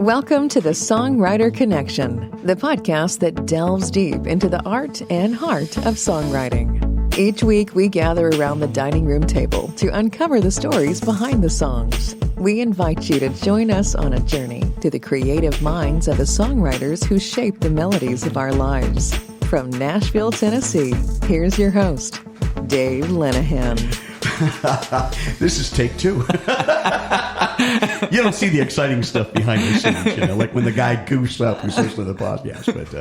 Welcome to the Songwriter Connection, the podcast that delves deep into the art and heart of songwriting. Each week, we gather around the dining room table to uncover the stories behind the songs. We invite you to join us on a journey to the creative minds of the songwriters who shape the melodies of our lives. From Nashville, Tennessee, here's your host, Dave Lenahan. This is take two. You don't see the exciting stuff behind the scenes, like when the guy goofs up who's listening to the podcast. But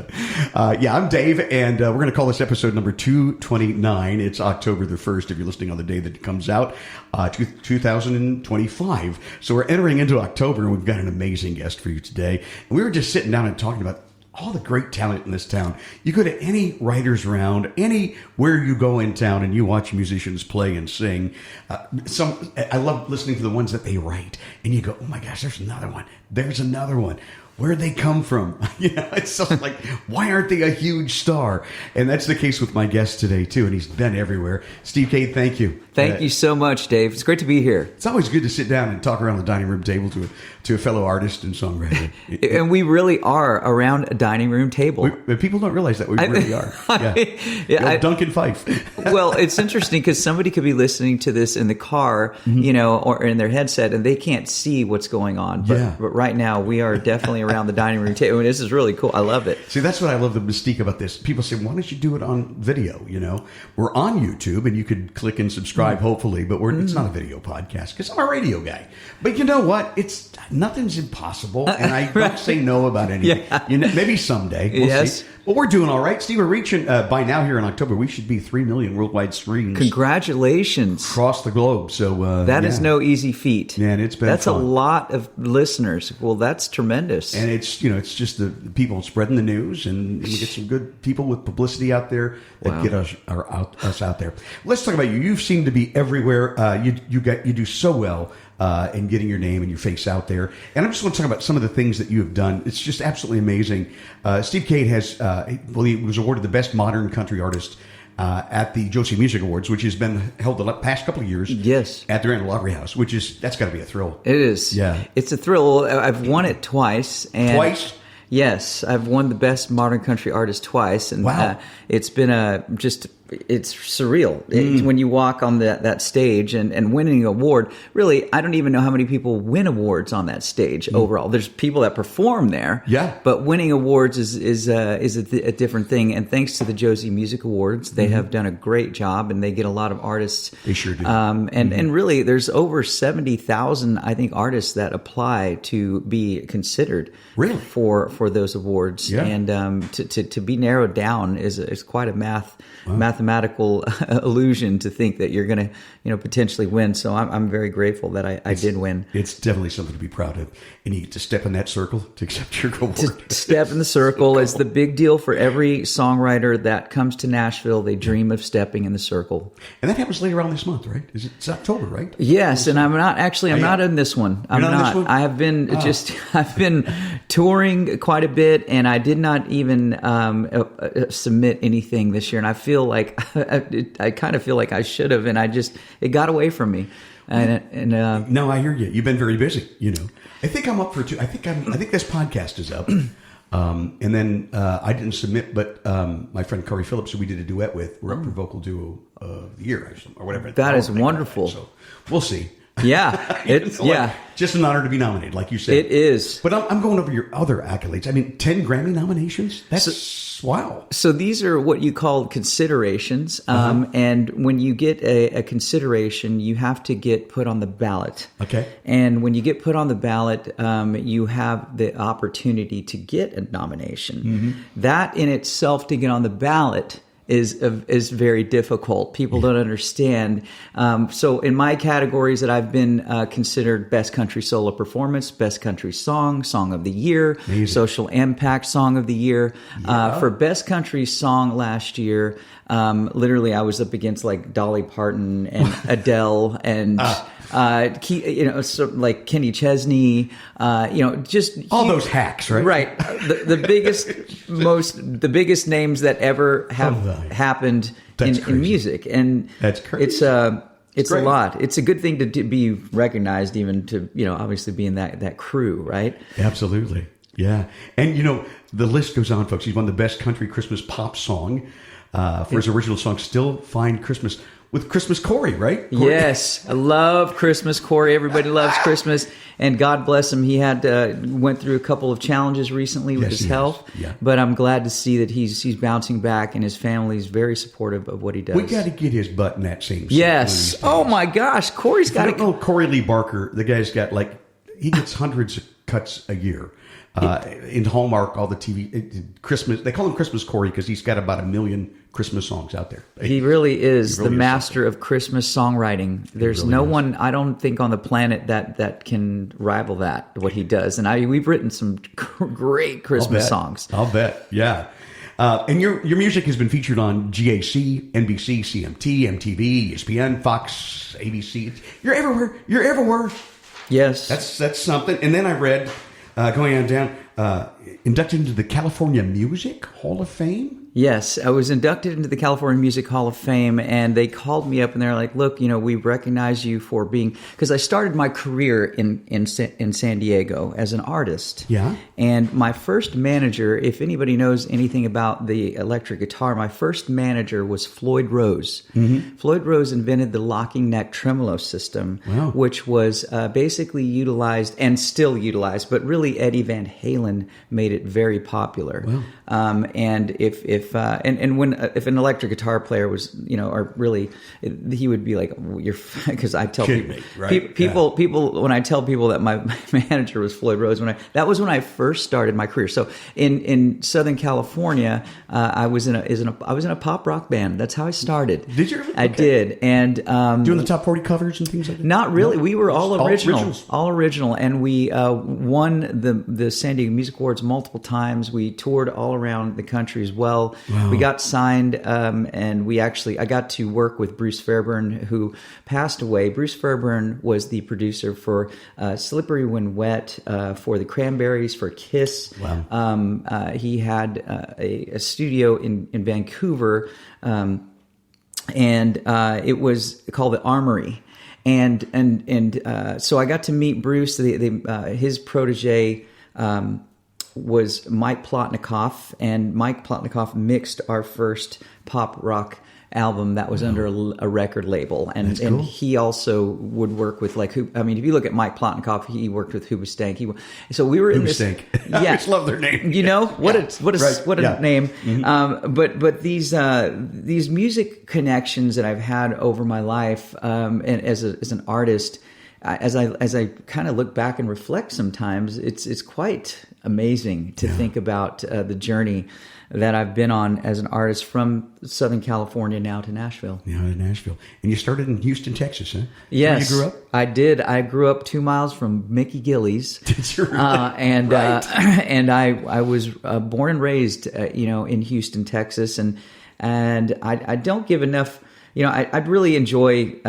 I'm Dave, and we're going to call this episode number 229. It's October the 1st, if you're listening on the day that it comes out, 2025. So we're entering into October, and we've got an amazing guest for you today. And we were just sitting down and talking about all the great talent in this town. You go to any writers' round, anywhere you go in town, and you watch musicians play and sing. I love listening to the ones that they write, and you go, "Oh my gosh, there's another one. There's another one. Where'd they come from?" It's just like, why aren't they a huge star? And that's the case with my guest today too, and he's been everywhere. Steve Cade, thank you. Thank you so much, Dave. It's great to be here. It's always good to sit down and talk around the dining room table to a fellow artist and songwriter. And we really are around a dining room table. People don't realize that we really are. Yeah. Duncan Fife. Well, it's interesting because somebody could be listening to this in the car, or in their headset, and they can't see what's going on. But right now, we are definitely around the dining room table. And this is really cool. I love it. See, that's what I love, the mystique about this. People say, why don't you do it on video? We're on YouTube, and you could click and subscribe, hopefully, but it's not a video podcast because I'm a radio guy. But you know what? Nothing's impossible, and I don't say no about anything. Yeah. Maybe someday. We'll see. Well, we're doing all right. Steve, we're reaching, by now here in October, we should be 3 million worldwide streams. Congratulations. Across the globe. So that is no easy feat. Man, it's been That's fun. A lot of listeners. Well, that's tremendous. And it's just the people spreading the news, and we get some good people with publicity out there that get us out there. Let's talk about you. You seem to be everywhere. You do so well in getting your name and your face out there. And I just want to talk about some of the things that you have done. It's just absolutely amazing. Steve Cade has, he was awarded the Best Modern Country Artist at the Josie Music Awards, which has been held the past couple of years. Yes. At the Randall Aubrey House, that's got to be a thrill. It is. Yeah. It's a thrill. I've won it twice. Twice? Yes, I've won the Best Modern Country Artist twice, and wow. It's been it's surreal. When you walk on that stage and winning an award. Really, I don't even know how many people win awards on that stage overall. There's people that perform there, but winning awards is a different thing. And thanks to the Josie Music Awards, they have done a great job, and they get a lot of artists. They sure do. And really, there's over 70,000, I think, artists that apply to be considered for those awards. Yeah. And to be narrowed down is quite a mathematical illusion to think that you're going to potentially win. So I'm very grateful that I did win. It's definitely something to be proud of, and you get to step in that circle to accept your award. To step in the circle is the big deal for every songwriter that comes to Nashville. They dream of stepping in the circle, and that happens later on this month, right? It's October, right? Yes, and I'm not in this one. I'm not. This one? I have been I've been touring quite a bit, and I did not even submit anything this year, and I feel like I kind of feel like I should have, and it got away from me. No, I hear you. You've been very busy. I think I'm up for two. I think this podcast is up, and then I didn't submit, but my friend Corey Phillips, who we did a duet with, we're up for vocal duo of the year or whatever. That is wonderful. So we'll see. Yeah, just an honor to be nominated, like you said. It is. But I'm going over your other accolades. I mean, 10 Grammy nominations. That's wow. So these are what you call considerations, and when you get a consideration, you have to get put on the ballot. Okay. And when you get put on the ballot, you have the opportunity to get a nomination. That in itself, to get on the ballot, is very difficult. People don't understand. So in my categories that I've been considered Best Country Solo Performance, Best Country Song, Song of the Year, Social Impact Song of the Year. For Best Country Song last year, literally I was up against like Dolly Parton and Adele and so like Kenny Chesney, just all those hacks, right? Right. The biggest names that ever have happened in music, and that's crazy. It's a lot. It's a good thing to be recognized, even to, obviously be in that crew, right? Absolutely. Yeah. And, the list goes on, folks. He's won the best country Christmas pop song for his original song, Still Find Christmas, with Christmas Corey, right? Corey? Yes. I love Christmas Corey. Everybody loves Christmas. And God bless him. He went through a couple of challenges recently with his health. Yeah. But I'm glad to see that he's bouncing back, and his family is very supportive of what he does. We got to get his butt in that same scene. Yes. Oh, my gosh. Corey's got to... Oh, Corey Lee Barker, the guy's got he gets hundreds of cuts a year. In Hallmark, all the TV Christmas, they call him Christmas Corey because he's got about 1 million Christmas songs out there. He really is the master of Christmas songwriting. There's no one, I don't think, on the planet that can rival what he does. And we've written some great Christmas songs. I'll bet, yeah. And your music has been featured on GAC, NBC, CMT, MTV, ESPN, Fox, ABC. You're everywhere. You're everywhere. Yes, that's something. And then I read. Going on down, inducted into the California Music Hall of Fame? Yes, I was inducted into the California Music Hall of Fame, and they called me up and they're like, look, we recognize you for being, because I started my career in San Diego as an artist. Yeah. And my first manager, if anybody knows anything about the electric guitar, my first manager was Floyd Rose. Mm-hmm. Floyd Rose invented the locking neck tremolo system, which was basically utilized and still utilized, but really Eddie Van Halen made it very popular. Wow. And if an electric guitar player was, or really, he would be like, "You're," because I tell people when I tell people that my manager was Floyd Rose, that was when I first started my career. So in Southern California, I was in a pop rock band. That's how I started. Did you? I did, and doing the top 40 covers and things like that. Not really. No? We were all originals, and we won the San Diego Music Awards multiple times. We toured all around the country as well. Wow. We got signed, and I got to work with Bruce Fairburn, who passed away. Bruce Fairburn was the producer for Slippery When Wet, for the Cranberries, for Kiss. Wow. He had a studio in Vancouver, and it was called the Armory. And so I got to meet Bruce. His protege was Mike Plotnikoff, and Mike Plotnikoff mixed our first pop rock album that was under a record label. And cool. He also would work with if you look at Mike Plotnikoff, he worked with Hoobastank. So we were in this. Yeah, I just love their name. What a name. Mm-hmm. But these music connections that I've had over my life, and as an artist, as I kind of look back and reflect, sometimes it's quite amazing to think about the journey that I've been on as an artist from Southern California now to Nashville. Yeah, to Nashville. And you started in Houston, Texas, huh? Yes. Where you grew up? I did. I grew up 2 miles from Mickey Gillies. Did you really? And I was born and raised, in Houston, Texas. And I don't give enough, I'd really enjoy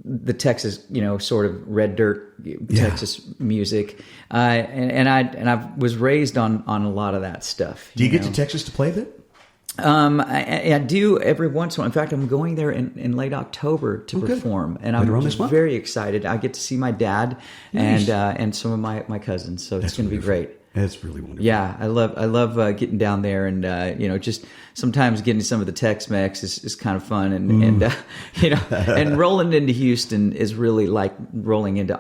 the Texas, sort of red dirt Texas music, and I was raised on a lot of that stuff. Do you get to Texas to play a bit? I do every once in a while. In fact, I'm going there in late October to perform, and I'm very excited. I get to see my dad and some of my cousins, so it's going to be great. That's really wonderful. Yeah, I love getting down there, and just sometimes getting some of the Tex-Mex is kind of fun, and and rolling into Houston is really like rolling into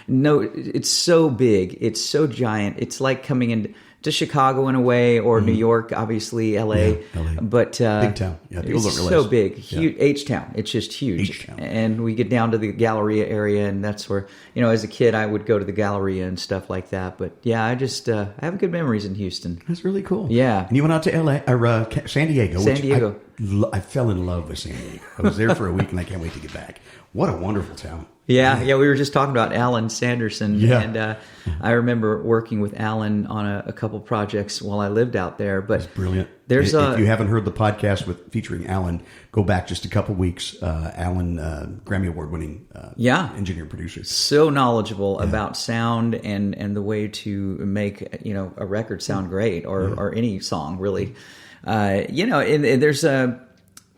it's so big, it's so giant, it's like coming into Chicago in a way, or New York, obviously, LA. Yeah, LA. But big town. Yeah, people it's don't realize. So big, huge, H-town. It's just huge. H-town. And we get down to the Galleria area, and that's where, as a kid, I would go to the Galleria and stuff like that. But yeah, I just I have good memories in Houston. That's really cool. Yeah. And you went out to LA or San Diego. San Diego. I fell in love with San Diego. I was there for a week, and I can't wait to get back. What a wonderful town. Yeah, we were just talking about Alan Sanderson, and I remember working with Alan on a couple projects while I lived out there. But that's brilliant. If you haven't heard the podcast featuring Alan, go back just a couple weeks. Alan, Grammy Award-winning engineer and producer, so knowledgeable about sound and the way to make a record sound great, or any song really. And there's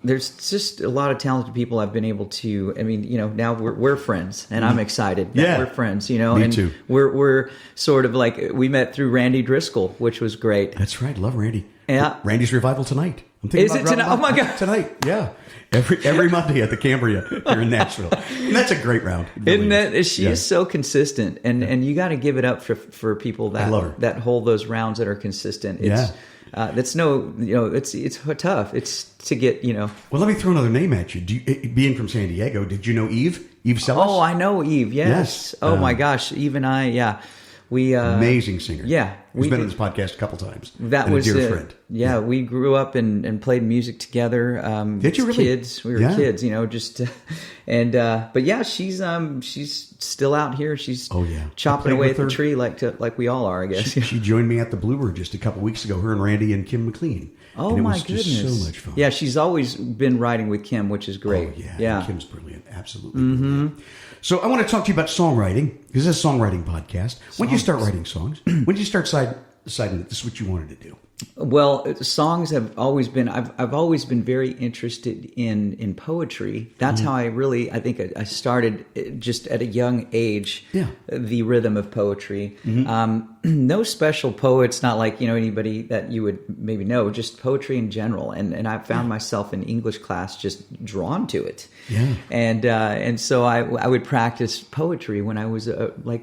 there's just a lot of talented people I've been able to. I mean, now we're friends, and I'm excited that we're friends. Me and too. We're sort of like we met through Randy Driscoll, which was great. That's right. Love Randy. Yeah. Randy's revival tonight. I'm thinking Is it tonight? Oh my God! Tonight, yeah. Every Monday at the Cambria here in Nashville. And that's a great round. Isn't that? She is so consistent, and you got to give it up for people that hold those rounds that are consistent. It's, that's it's tough. It's to get, Well, let me throw another name at you. Being from San Diego, did you know Eve Sellis? Oh, I know Eve. Yes. Oh my gosh, Eve and I. Yeah. We amazing singer. Yeah, He's been on this podcast a couple times. That was a dear friend. Yeah, we grew up and played music together. Did you really? Kids, we were kids, but yeah, she's still out here. She's chopping away at the tree like we all are, I guess. She joined me at the Bluebird just a couple weeks ago. Her and Randy and Kim McLean. Oh, and it my was goodness! Just so much fun. Yeah, she's always been writing with Kim, which is great. Oh, yeah. Kim's brilliant. Absolutely. Brilliant. So I want to talk to you about songwriting, because this is a songwriting podcast. When did you start writing songs? When did you start deciding that this is what you wanted to do? Well, songs have always been. I've always been very interested in poetry. That's how I think I started just at a young age. Yeah. The rhythm of poetry. No special poets, not like anybody that you would maybe know. Just poetry in general, and I found myself in English class just drawn to it. Yeah. And so I would practice poetry when I was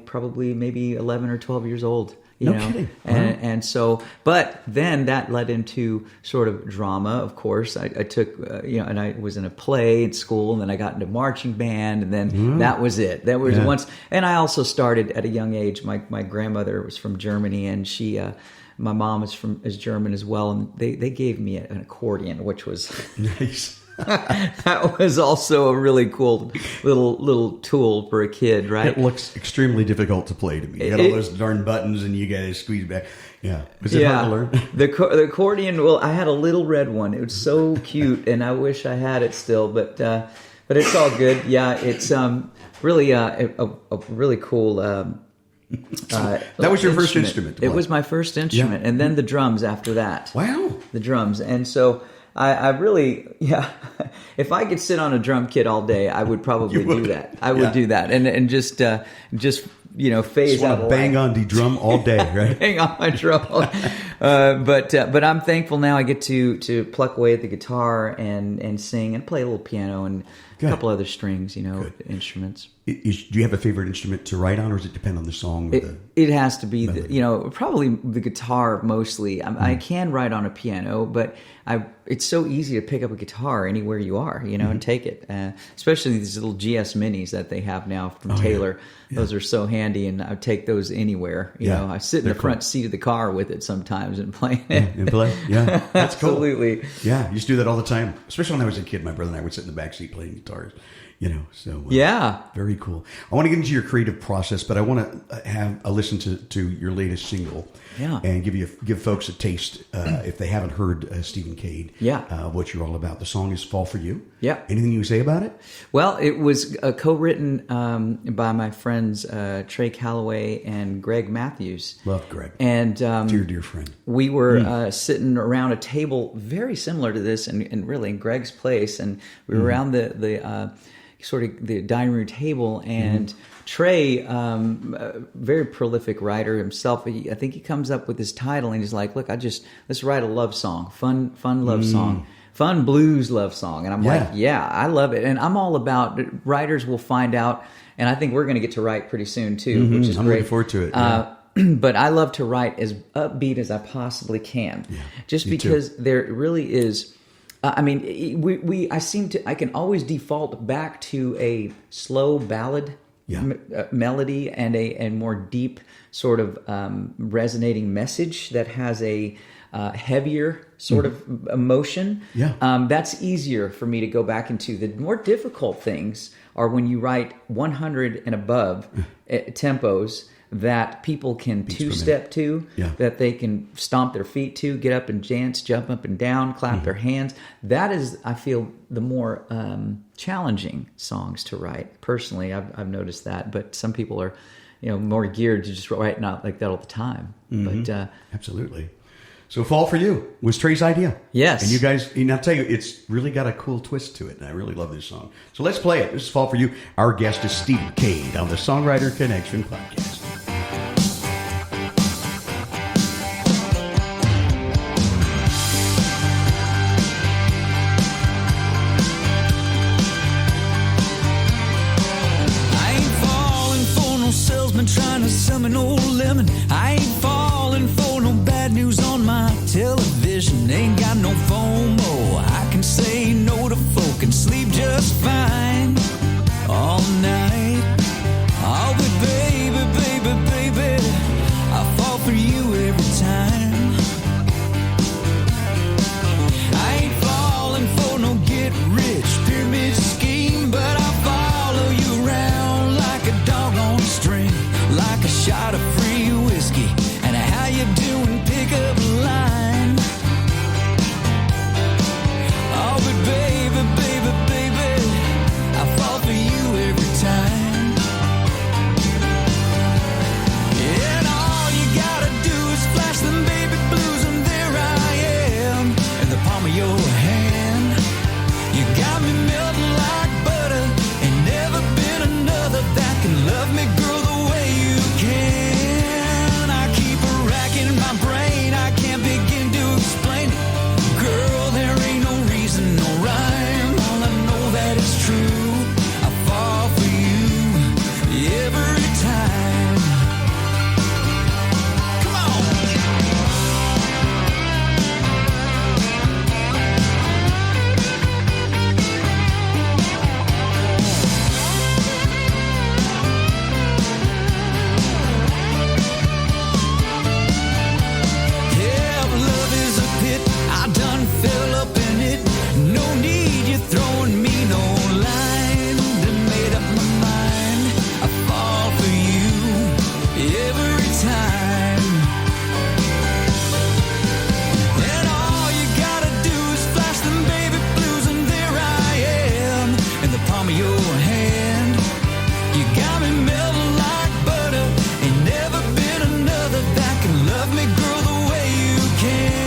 probably maybe 11 or 12 years old. No kidding. And so, but then that led into sort of drama, of course. I took, and I was in a play at school, and then I got into marching band, and then that was it. That was once. And I also started at a young age. My grandmother was from Germany, and my mom is German as well, and they gave me an accordion, which was nice. That was also a really cool little tool for a kid, right? It looks extremely difficult to play to me. You got all those darn buttons, and you got to squeeze back. Yeah, was it hard to learn? The accordion. Well, I had a little red one. It was so cute, and I wish I had it still, but it's all good. Yeah, it's really a really cool. That was your first instrument. It was my first instrument, and then the drums after that. Wow, the drums, and so. I really, if I could sit on a drum kit all day, I would probably do that. I would do that, and just phase out. Want to bang on the drum all day, right? Bang on my drum. But I'm thankful now. I get to pluck away at the guitar and sing and play a little piano and a couple other strings, instruments. Do you have a favorite instrument to write on, or does it depend on the song? It has to be, probably the guitar mostly. I can write on a piano, but it's so easy to pick up a guitar anywhere you are, and take it. Especially these little GS Minis that they have now from Taylor. Yeah. Those are so handy, and I take those anywhere. I sit in the front seat of the car with it sometimes and play it. And play, that's cool. Absolutely. Yeah, I used to do that all the time. Especially when I was a kid, my brother and I would sit in the back seat playing guitars. Very cool. I want to get into your creative process, but I want to have a listen to your latest single, and give folks a taste if they haven't heard Steven Cade, what you're all about. The song is "Fall for You." Yeah. Anything you say about it? Well, it was co-written by my friends Trey Calloway and Greg Matthews. Love Greg. And dear friend. We were sitting around a table very similar to this, and really in Greg's place, and we were around the sort of the dining room table, and Trey, very prolific writer himself. I think he comes up with this title, and he's like, "Look, let's write a love song, fun love song, fun blues love song." And I'm like, "Yeah, I love it." And I'm all about writers will find out, and I think we're going to get to write pretty soon too, which is I'm great. looking forward to it. But I love to write as upbeat as I possibly can, just because there really is. I can always default back to a slow ballad melody and a more deep sort of resonating message that has a heavier sort of emotion. That's easier for me to go back into. The more difficult things are when you write 100 and above tempos that people can two-step to, that they can stomp their feet to, get up and dance, jump up and down, clap their hands. That is, I feel, the more challenging songs to write. Personally, I've noticed that, but some people are, more geared to just write not like that all the time. But absolutely. So Fall for You was Trey's idea. Yes. And you guys, and I'll tell you, it's really got a cool twist to it, and I really love this song. So let's play it. This is Fall for You. Our guest is Steven Cade on the Songwriter Connection Podcast. Trying to sell me no lemon. I ain't falling for no bad news on my television. Ain't got no FOMO. I can say no to folk and sleep just fine all night. Oh, but baby, baby, baby, I fall for you every time. I ain't falling for no get rich pyramid scheme, but I follow you around like a dog on a string. Like a shot of free whiskey, and how you doing? Pick up a line. Oh, but baby, baby, baby, I fall for you every time. Yeah, and all you gotta do is flash them baby blues, and there I am in the palm of your hand. You got me melting like butter, ain't never been another that can love me, girl, the way you can. I keep racking my brain, I can't begin to explain it. Girl, there ain't no reason, no rhyme. All I know that it's true. I fall for you every time. Come on. I done fell up in it. No need you throwing me no line. Done made up my mind. I fall for you every time. And all you gotta do is flash them baby blues, and there I am in the palm of your hand. You got me melting like butter. Ain't never been another that can love me, girl, the way you can.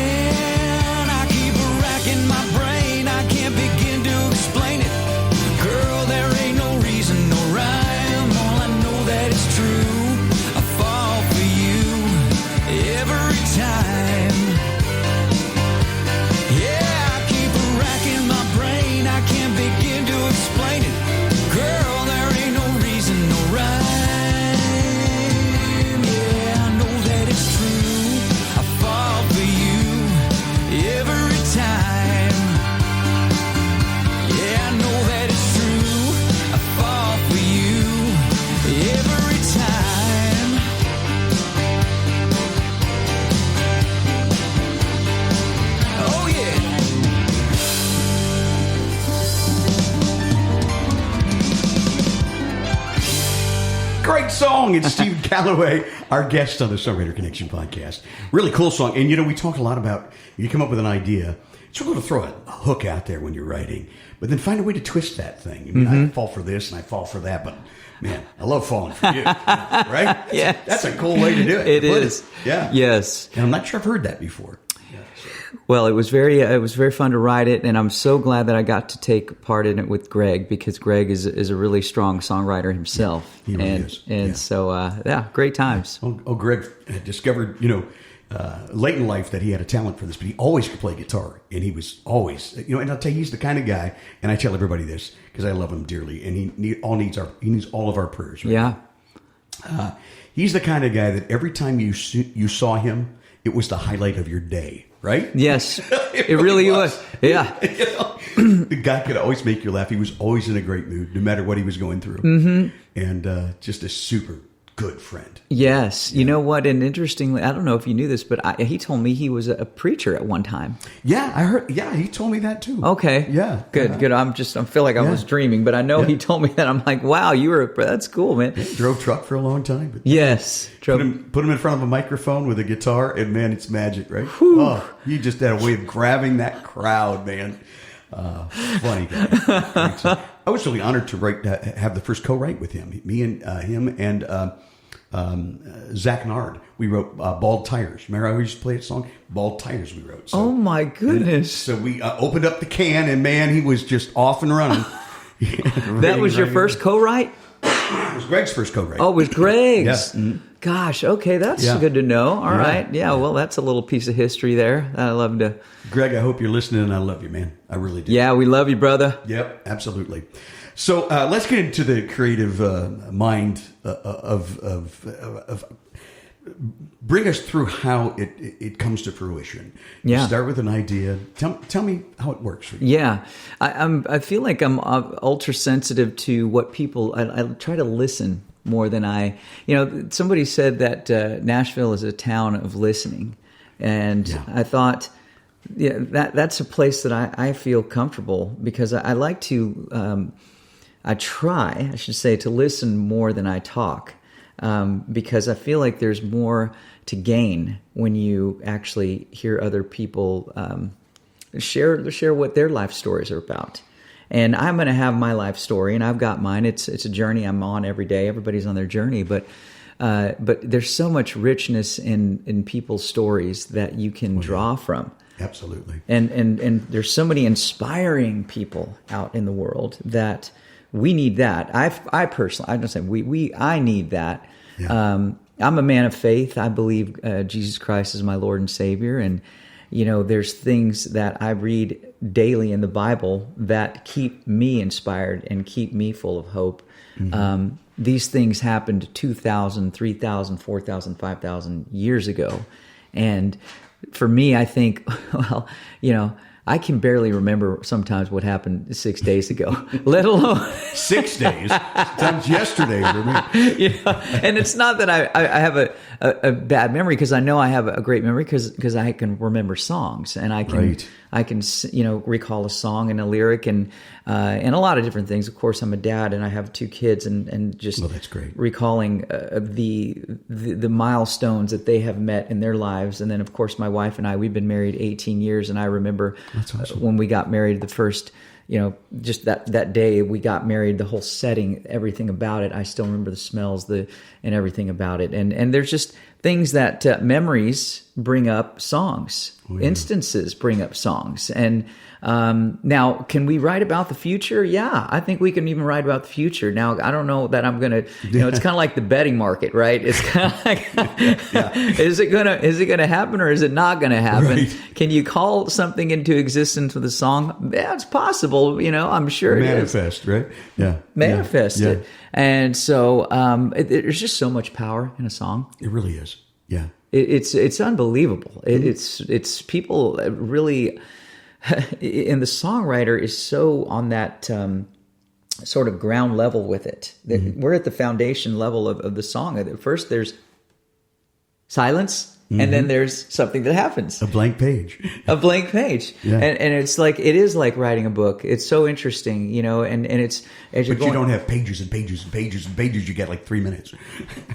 In my brain, I can't begin to explain it. Girl, there ain't no reason, no rhyme. All I know that it's true. I fall for you every time. Yeah, I keep racking my brain. I can't begin to explain it. Girl, there ain't no reason, no rhyme. Yeah, I know that it's true. I fall for you every time. Great song. It's Steve Calloway, our guest on the Songwriter Connection Podcast. Really cool song. And, we talk a lot about, you come up with an idea. It's cool to throw a hook out there when you're writing, but then find a way to twist that thing. I fall for this and I fall for that, but, man, I love falling for you. Right? Yes. That's a cool way to do it. It is. Yeah. Yes. And I'm not sure I've heard that before. Well, it was very fun to write it, and I'm so glad that I got to take part in it with Greg, because Greg is a really strong songwriter himself. He really is. And so, great times. Oh, Greg had discovered, late in life that he had a talent for this, but he always could play guitar, and he was always, and I'll tell you, he's the kind of guy, and I tell everybody this because I love him dearly, and he needs all of our prayers. Right? Yeah. He's the kind of guy that every time you saw him, it was the highlight of your day. Right? Yes, it really was. Yeah. The guy could always make you laugh. He was always in a great mood, no matter what he was going through. Mm-hmm. And just a super good friend. Yes. You know what? And interestingly, I don't know if you knew this, but he told me he was a preacher at one time. Yeah, I heard. Yeah, he told me that too. Okay. Yeah. Good. I feel like I was dreaming, but I know he told me that. I'm like, wow, that's cool, man. Yeah, drove truck for a long time. But yes. Put him in front of a microphone with a guitar, and man, it's magic, right? Whew. Oh, he just had a way of grabbing that crowd, man. Funny guy. I was really honored to have the first co-write with him. Me and him and Zach Nard. We wrote Bald Tires. Remember I used to play a song? Bald Tires we wrote. So, oh, my goodness. So we opened up the can, and man, he was just off and running. That was your first co-write? It was Greg's first co-write. Oh, it was Greg's. Yes. Mm-hmm. Gosh, okay, that's good to know. All right. Yeah, well, that's a little piece of history there. I love to... Greg, I hope you're listening, and I love you, man. I really do. Yeah, we love you, brother. Yep, absolutely. So let's get into the creative mind of bring us through how it comes to fruition. Yeah. You start with an idea. Tell me how it works for you. Yeah, I feel like I'm ultra sensitive to what people. I try to listen more than I. Somebody said that Nashville is a town of listening, and I thought, that's a place that I feel comfortable because I like to. I should say, to listen more than I talk. Because I feel like there's more to gain when you actually hear other people share what their life stories are about. And I'm going to have my life story, and I've got mine. It's a journey I'm on every day. Everybody's on their journey, but there's so much richness in people's stories that you can draw from. Absolutely. And there's so many inspiring people out in the world that we need that. I personally, I don't say I need that. Yeah. I'm a man of faith. I believe Jesus Christ is my Lord and Savior. And, there's things that I read daily in the Bible that keep me inspired and keep me full of hope. Mm-hmm. These things happened 2,000, 3,000, 4,000, 5,000 years ago. And for me, I think, I can barely remember sometimes what happened 6 days ago, let alone 6 days. Sometimes yesterday for me. And it's not that I have a bad memory, because I know I have a great memory because I can remember songs, and I can recall a song and a lyric and a lot of different things. Of course, I'm a dad and I have 2 kids, and just that's great. Recalling the milestones that they have met in their lives. And then, of course, my wife and I, we've been married 18 years, and I remember when we got married, the first, just that day we got married, the whole setting, everything about it. I still remember the smells, and everything about it. And there's just things that memories bring up songs. Oh, yeah. Instances bring up songs. And now, can we write about the future? Yeah, I think we can even write about the future. Now, I don't know that I'm going to, it's kind of like the betting market, right? It's kind of like, is it going to happen or is it not going to happen? Right. Can you call something into existence with a song? Yeah, it's possible, I'm sure it is. Manifest, right? Yeah. Manifest it. And so there's just so much power in a song. It really is. Yeah. It's unbelievable. It's people really, and the songwriter is so on that sort of ground level with it. Mm-hmm. We're at the foundation level of the song. At first there's silence, mm-hmm. and then there's something that happens. A blank page. Yeah. And it's like, it is like writing a book. It's so interesting, and it's... But you don't have pages and pages and pages and pages. You get like 3 minutes.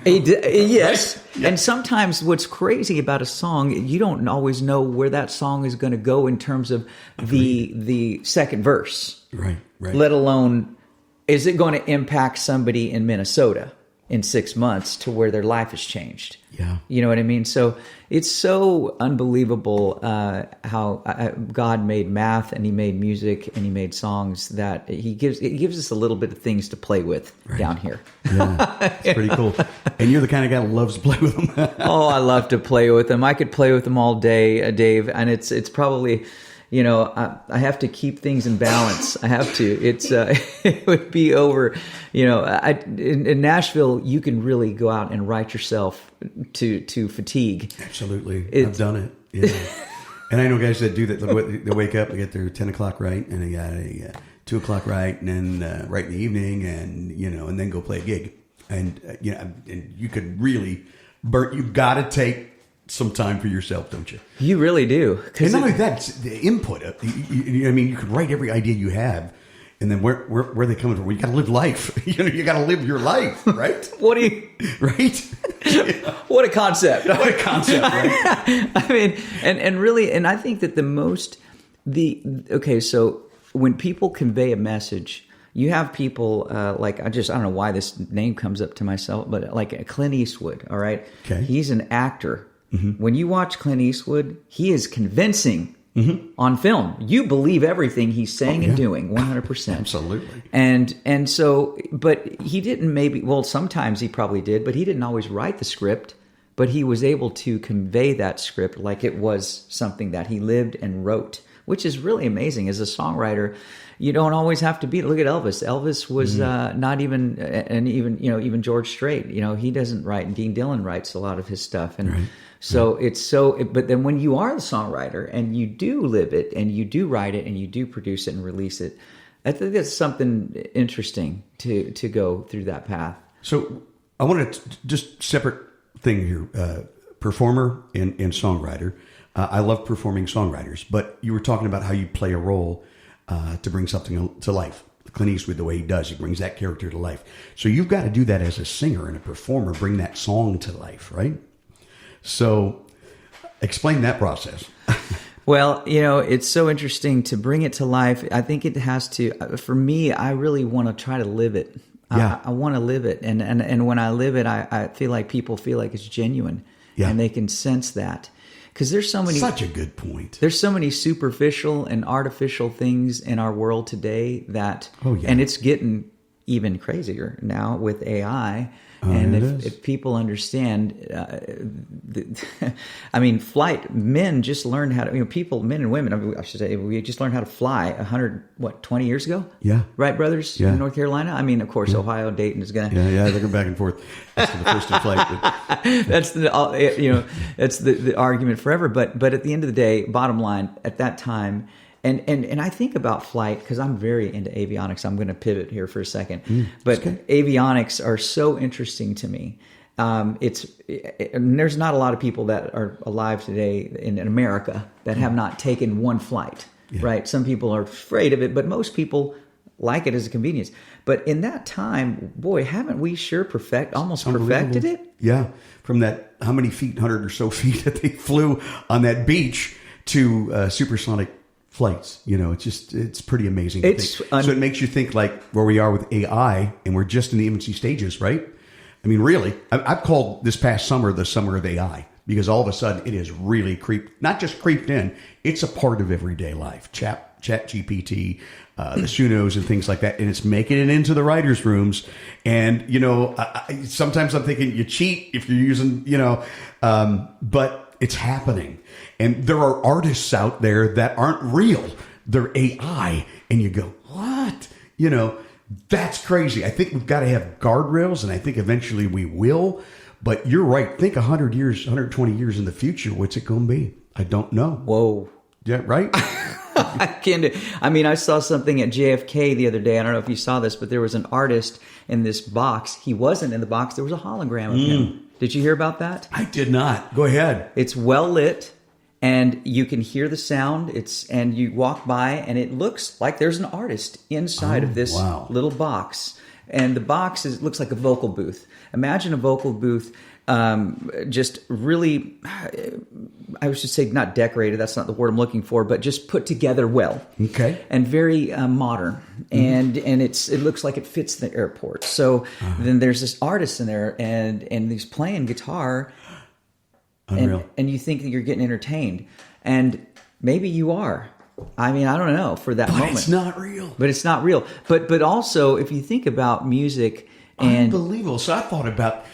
Yes. Right? Yeah. And sometimes what's crazy about a song, you don't always know where that song is going to go in terms of the second verse. Right. Let alone, is it going to impact somebody in Minnesota in 6 months to where their life has changed? Yeah. You know what I mean? So it's so unbelievable how God made math, and He made music, and He made songs, that He gives us a little bit of things to play with down here. Yeah, it's pretty cool. And you're the kind of guy who loves to play with them. Oh, I love to play with them. I could play with them all day, Dave, and it's probably... I have to keep things in balance. I have to. It would be over. In Nashville, you can really go out and write yourself to fatigue. Absolutely. I've done it. Yeah. And I know guys that do that. They wake up, they get their 10 o'clock right, and they got a 2 o'clock right, and then right in the evening, and then go play a gig. And, and you could really you got to take some time for yourself, don't you? You really do. And not only that, it's the input. You can write every idea you have, and then where are they coming from? Well, you got to live life. You got to live your life, right? Right? What a concept! What a concept, right? I mean, and really, and I think that so when people convey a message, You have people like I don't know why this name comes up to myself, but like Clint Eastwood. All right, okay. He's an actor. When you watch Clint Eastwood, he is convincing on film. You believe everything he's saying and doing, 100%. Absolutely. And so, but he didn't sometimes he probably did, but he didn't always write the script, but he was able to convey that script like it was something that he lived and wrote, which is really amazing. As a songwriter, you don't always have to be. Look at Elvis. Elvis was not even, and even George Strait. He doesn't write, and Dean Dillon writes a lot of his stuff, and right. so but then when you are the songwriter and you do live it, and you do write it, and you do produce it and release it, I think that's something interesting to go through that path. So I want to just separate thing here, performer and songwriter. I love performing songwriters, but you were talking about how you play a role to bring something to life. Clint Eastwood, the way he does, he brings that character to life. So you've got to do that as a singer and a performer, bring that song to life, right? So explain that process. Well, it's so interesting to bring it to life. I think it has to, for me, I really want to try to live it. Yeah. I want to live it. And when I live it, I feel like people feel like it's genuine, and they can sense that. Because there's so many... Such a good point. There's so many superficial and artificial things in our world today that... Oh, yeah. And it's getting even crazier now with AI. And if people understand... flight... Men just learned how to... men and women, I should say, we just learned how to fly 20 years ago? Yeah. Right, brothers? Yeah. In North Carolina? Of course, Ohio, Dayton is going to... Yeah, they're going back and forth. That's the first in flight. That's that's the argument forever. But at the end of the day, bottom line, at that time, and I think about flight because I'm very into avionics. I'm going to pivot here for a second, but avionics are so interesting to me. There's not a lot of people that are alive today in America that have not taken one flight. Yeah. Right? Some people are afraid of it, but most people like it as a convenience. But in that time, boy, haven't we almost perfected it? Yeah. From that, how many feet, 100 or so feet that they flew on that beach to supersonic flights. It's pretty amazing. So it makes you think like where we are with AI, and we're just in the infancy stages, right? Really, I've called this past summer the summer of AI, because all of a sudden it has really not just creeped in, it's a part of everyday life. Chat GPT, the Sunos and things like that. And it's making it into the writers' rooms. And, sometimes I'm thinking you cheat if you're using, but it's happening. And there are artists out there that aren't real. They're AI. And you go, what? That's crazy. I think we've got to have guardrails, and I think eventually we will. But you're right. Think 100 years, 120 years in the future. What's it going to be? I don't know. Whoa. Yeah, right? I saw something at JFK the other day. I don't know if you saw this, but there was an artist in this box. He wasn't in the box. There was a hologram of him. Did you hear about that? I did not. Go ahead. It's well lit, and you can hear the sound. And you walk by, and it looks like there's an artist inside of this little box. And the box looks like a vocal booth. Imagine a vocal booth, just really, I should say not decorated. That's not the word I'm looking for, but just put together well. Okay. And very modern. And it looks like it fits the airport. So then there's this artist in there, and he's playing guitar. Unreal. And you think that you're getting entertained. And maybe you are. I don't know for that moment. It's not real. But it's not real. But also, if you think about music and... Unbelievable. So I thought about...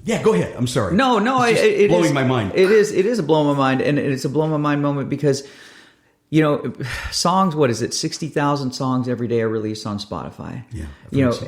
Yeah, go ahead. I'm sorry. No, it's blowing my mind. It is a blow my mind, and it's a blow my mind moment because, songs. What is it? 60,000 songs every day are released on Spotify. Yeah.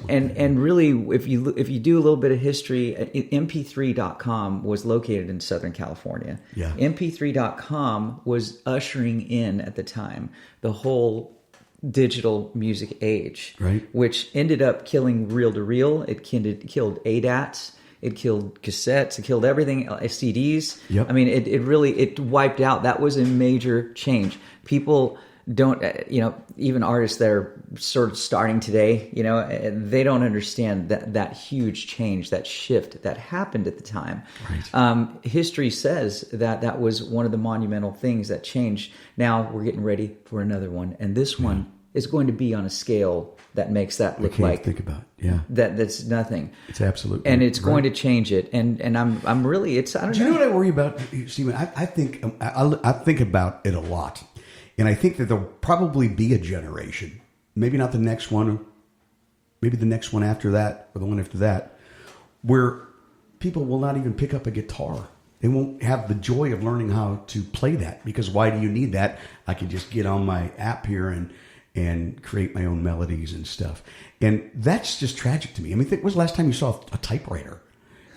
And really, if you do a little bit of history, MP3.com was located in Southern California. Yeah. MP3.com was ushering in at the time the whole digital music age, right? Which ended up killing reel-to-reel. It killed ADATs. It killed cassettes. It killed everything. CDs. Yep. It wiped out. That was a major change. People don't, even artists that are sort of starting today, they don't understand that huge change, that shift that happened at the time. Right. History says that was one of the monumental things that changed. Now we're getting ready for another one, and this one is going to be on a scale that makes that look like think about it. Yeah, that's nothing. It's absolutely, and it's going to change it. And I'm really, it's, I don't know. Do you know what I worry about, Steven? I think about it a lot, and I think that there'll probably be a generation, maybe not the next one, maybe the next one after that, or the one after that, where people will not even pick up a guitar. They won't have the joy of learning how to play that, because why do you need that? I can just get on my app here and create my own melodies and stuff. And that's just tragic to me. I mean, when was the last time you saw a typewriter?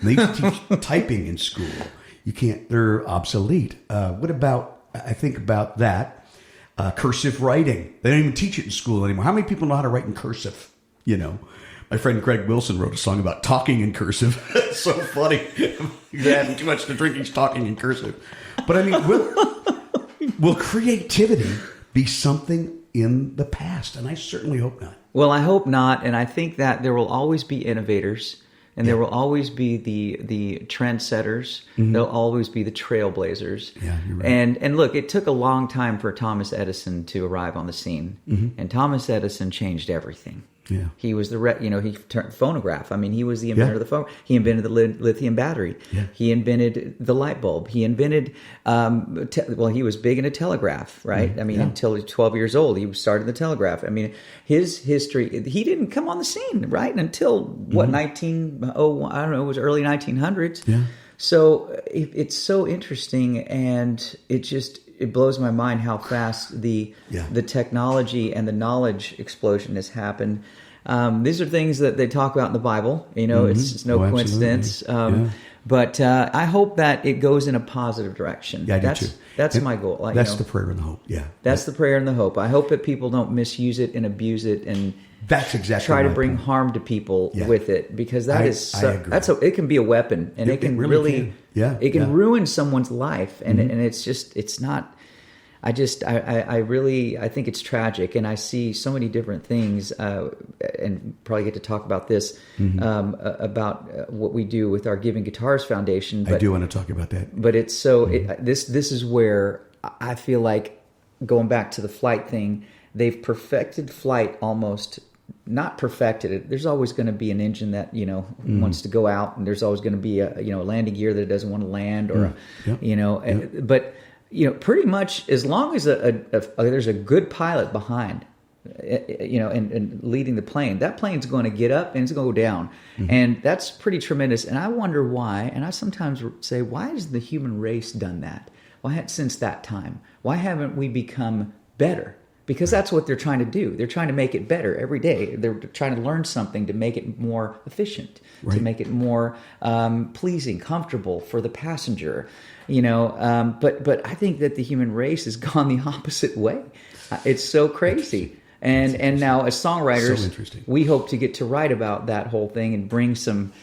They teach typing in school. You can't, they're obsolete. What about, I think about that, cursive writing. They don't even teach it in school anymore. How many people know how to write in cursive? You know, my friend Greg Wilson wrote a song about talking in cursive. It's so funny. You're having too much to drink, he's talking in cursive. But I mean, will creativity be something in the past? And I certainly hope not. Well, I hope not. And I think that there will always be innovators, and there will always be the trendsetters. There'll always be the trailblazers. Yeah, you're right. And look, it took a long time for Thomas Edison to arrive on the scene. And Thomas Edison changed everything. Yeah. He was he turned phonograph. I mean, he was the inventor of the phone. He invented the lithium battery. Yeah. He invented the light bulb. He invented, he was big into telegraph, right? I mean, until he was 12 years old, he started the telegraph. I mean, his history, he didn't come on the scene, right? Until, it was early 1900s. Yeah. So it's so interesting, and it blows my mind how fast the technology and the knowledge explosion has happened. These are things that they talk about in the Bible. You know, it's no coincidence. But I hope that it goes in a positive direction. Yeah, I do too. That's my goal. That's the prayer and the hope. Yeah, that's the prayer and the hope. I hope that people don't misuse it and abuse it and that's exactly try to bring harm to people with it, because I agree. It can be a weapon, and it can really ruin someone's life, and it's not. I think it's tragic, and I see so many different things, and probably get to talk about this, about what we do with our Giving Guitars Foundation. But, I do want to talk about that. But it's so, this is where I feel like, going back to the flight thing, they've perfected flight almost. Not perfected it. There's always going to be an engine that wants to go out, and there's always going to be a landing gear that doesn't want to land, or but pretty much as long as there's a good pilot behind, and leading the plane, that plane's going to get up and it's going to go down, and that's pretty tremendous. And I wonder why. And I sometimes say, why has the human race done that? Why since that time? Why haven't we become better? Because that's what they're trying to do. They're trying to make it better every day. They're trying to learn something to make it more efficient, to make it more pleasing, comfortable for the passenger. But I think that the human race has gone the opposite way. It's so crazy. And now as songwriters, we hope to get to write about that whole thing and bring some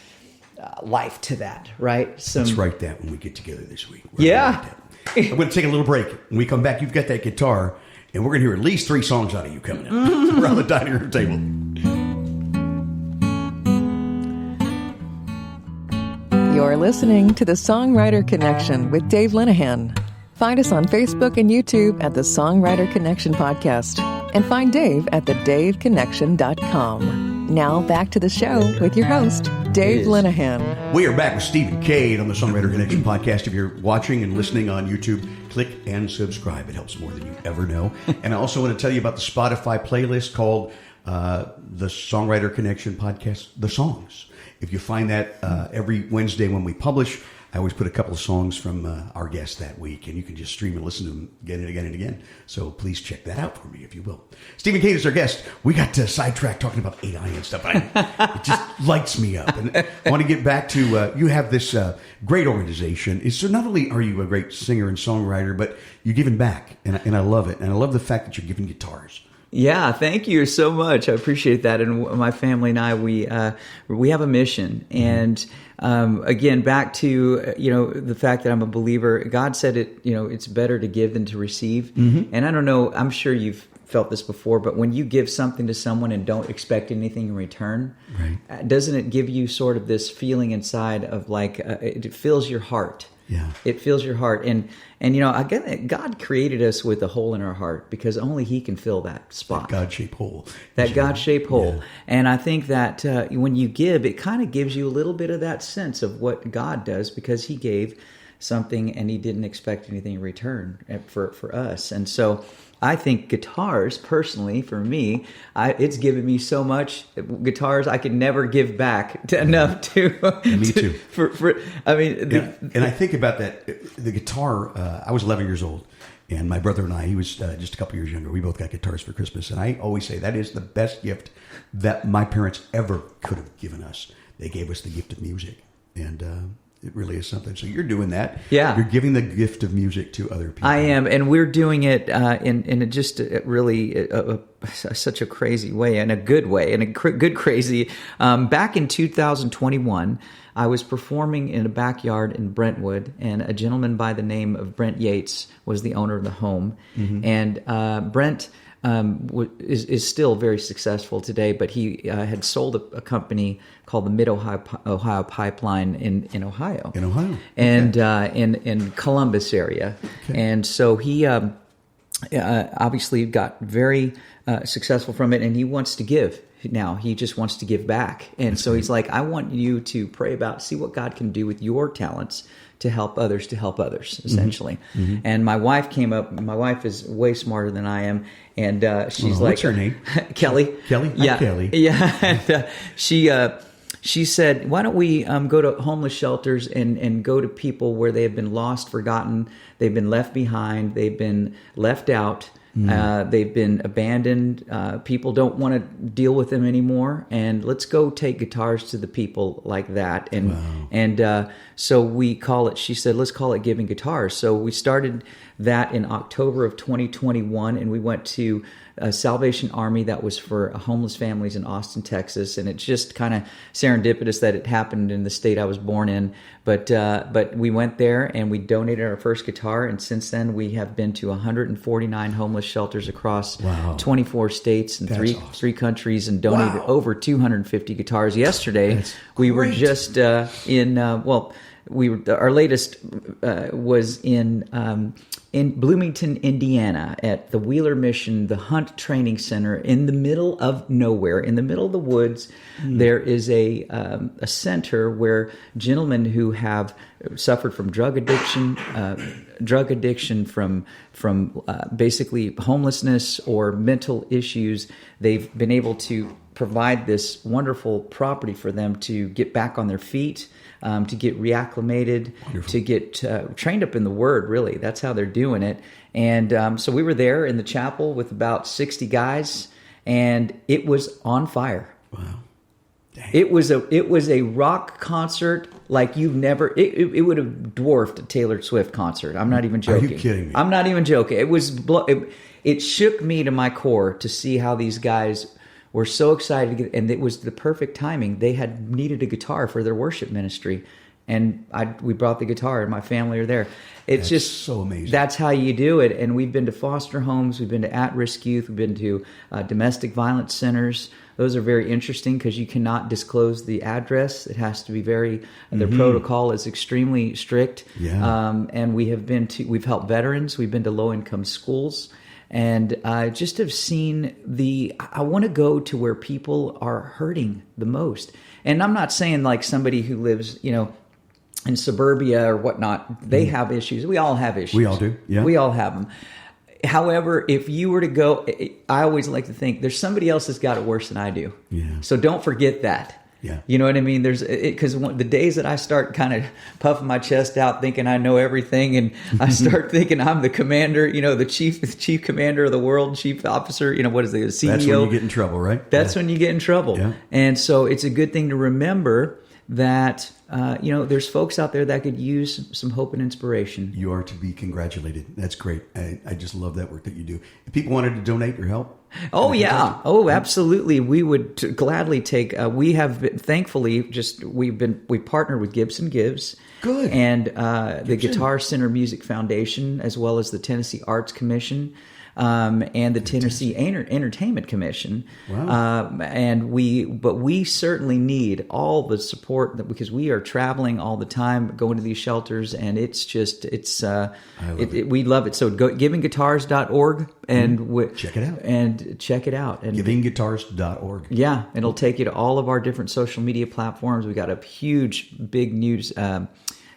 life to that, right? Let's write that when we get together this week. I'm going to take a little break. When we come back, you've got that guitar, and we're going to hear at least 3 songs out of you coming up around the dining room table. You're listening to the Songwriter Connection with Dave Linehan. Find us on Facebook and YouTube at the Songwriter Connection Podcast, and find Dave at thedaveconnection.com. Now back to the show with your host, Dave Linehan. We are back with Steven Cade on the Songwriter Connection Podcast. If you're watching and listening on YouTube, click and subscribe. It helps more than you ever know. And I also want to tell you about the Spotify playlist called the Songwriter Connection Podcast, The Songs. If you find that every Wednesday when we publish, I always put a couple of songs from our guests that week, and you can just stream and listen to them again and again and again. So please check that out for me, if you will. Steven Cade is our guest. We got sidetracked talking about AI and stuff. It just lights me up. And I want to get back to, you have this great organization. So not only are you a great singer and songwriter, but you're giving back, and I love it. And I love the fact that you're giving guitars. Yeah, thank you so much. I appreciate that. And my family and I, we have a mission. And again, back to the fact that I'm a believer. God said it's better to give than to receive. And I don't know. I'm sure you've felt this before, but when you give something to someone and don't expect anything in return, doesn't it give you sort of this feeling inside of like it fills your heart? Yeah. It fills your heart. And again, God created us with a hole in our heart because only He can fill that spot. That God-shaped hole. That God-shaped hole. Yeah. And I think that when you give, it kind of gives you a little bit of that sense of what God does because He gave something and He didn't expect anything in return for us. And so I think guitars, personally, for me, it's given me so much. Guitars, I could never give back enough to. Me too. And I think about that. The guitar. I was 11 years old, and my brother and I. He was just a couple years younger. We both got guitars for Christmas, and I always say that is the best gift that my parents ever could have given us. They gave us the gift of music, and it really is something. So you're doing that. Yeah. You're giving the gift of music to other people. I am. And we're doing it in just really such a crazy way, in a good way, in a good crazy. Back in 2021, I was performing in a backyard in Brentwood, and a gentleman by the name of Brent Yates was the owner of the home. Mm-hmm. And Brent is still very successful today, but he had sold a company called the Mid-Ohio Pipeline in Ohio. In Ohio. And in Columbus area. Okay. And so he obviously got very successful from it, and he wants to give. Now he just wants to give back. And so he's like, I want you to pray about, see what God can do with your talents to help others, essentially. Mm-hmm. And my wife came up. My wife is way smarter than I am. And she's like... What's her name? Kelly. Kelly? Yeah. Hi, Kelly. Yeah. And she said, why don't we go to homeless shelters and go to people where they have been lost, forgotten, they've been left behind, they've been left out, they've been abandoned, people don't want to deal with them anymore, and let's go take guitars to the people like that. And wow. So we call it, she said, let's call it Giving Guitars. So we started that in October of 2021, and we went to a Salvation Army that was for homeless families in Austin, Texas, and it's just kind of serendipitous that it happened in the state I was born in. But we went there and we donated our first guitar, and since then we have been to 149 homeless shelters across 24 states and three countries, and donated over 250 guitars. Yesterday we were just our latest was in Bloomington, Indiana, at the Wheeler Mission, the Hunt Training Center, in the middle of nowhere, in the middle of the woods. There is a center where gentlemen who have suffered from drug addiction, from basically homelessness or mental issues, they've been able to provide this wonderful property for them to get back on their feet, to get reacclimated, wonderful. To get trained up in the Word, really. That's how they're doing it. And so we were there in the chapel with about 60 guys, and it was on fire. Wow. Dang. It was a rock concert like you've never... It would have dwarfed a Taylor Swift concert. I'm not even joking. Are you kidding me? I'm not even joking. It shook me to my core to see how these guys were so excited to get, and it was the perfect timing. They had needed a guitar for their worship ministry, and we brought the guitar, and my family are there. It's just so amazing. That's how you do it. And we've been to foster homes, we've been to at-risk youth, we've been to domestic violence centers. Those are very interesting because you cannot disclose the address. It has to be their protocol is extremely strict. Yeah. And we've helped veterans. We've been to low-income schools. And I just have seen I want to go to where people are hurting the most. And I'm not saying like somebody who lives, in suburbia or whatnot, they have issues. We all have issues. We all do. Yeah. We all have them. However, if you were to go, I always like to think there's somebody else that's got it worse than I do. Yeah. So don't forget that. Yeah. You know what I mean? Because the days that I start kind of puffing my chest out thinking I know everything, and I start thinking I'm the commander, the chief commander of the world, chief officer, what is the CEO? That's when you get in trouble, right? That's when you get in trouble. Yeah. And so it's a good thing to remember that, there's folks out there that could use some hope and inspiration. You are to be congratulated. That's great. I just love that work that you do. If people wanted to donate or help. Oh, yeah. Oh, absolutely. We would gladly take, we have been, thankfully, we partnered with Gibson Gives. Good. And the Guitar Center Music Foundation, as well as the Tennessee Arts Commission. and the Tennessee Entertainment Commission. Wow. But we certainly need all the support because we are traveling all the time, going to these shelters, and we love it. So go givingguitars.org and check it out. And givingguitars.org. Yeah, it'll take you to all of our different social media platforms. We got a huge, big news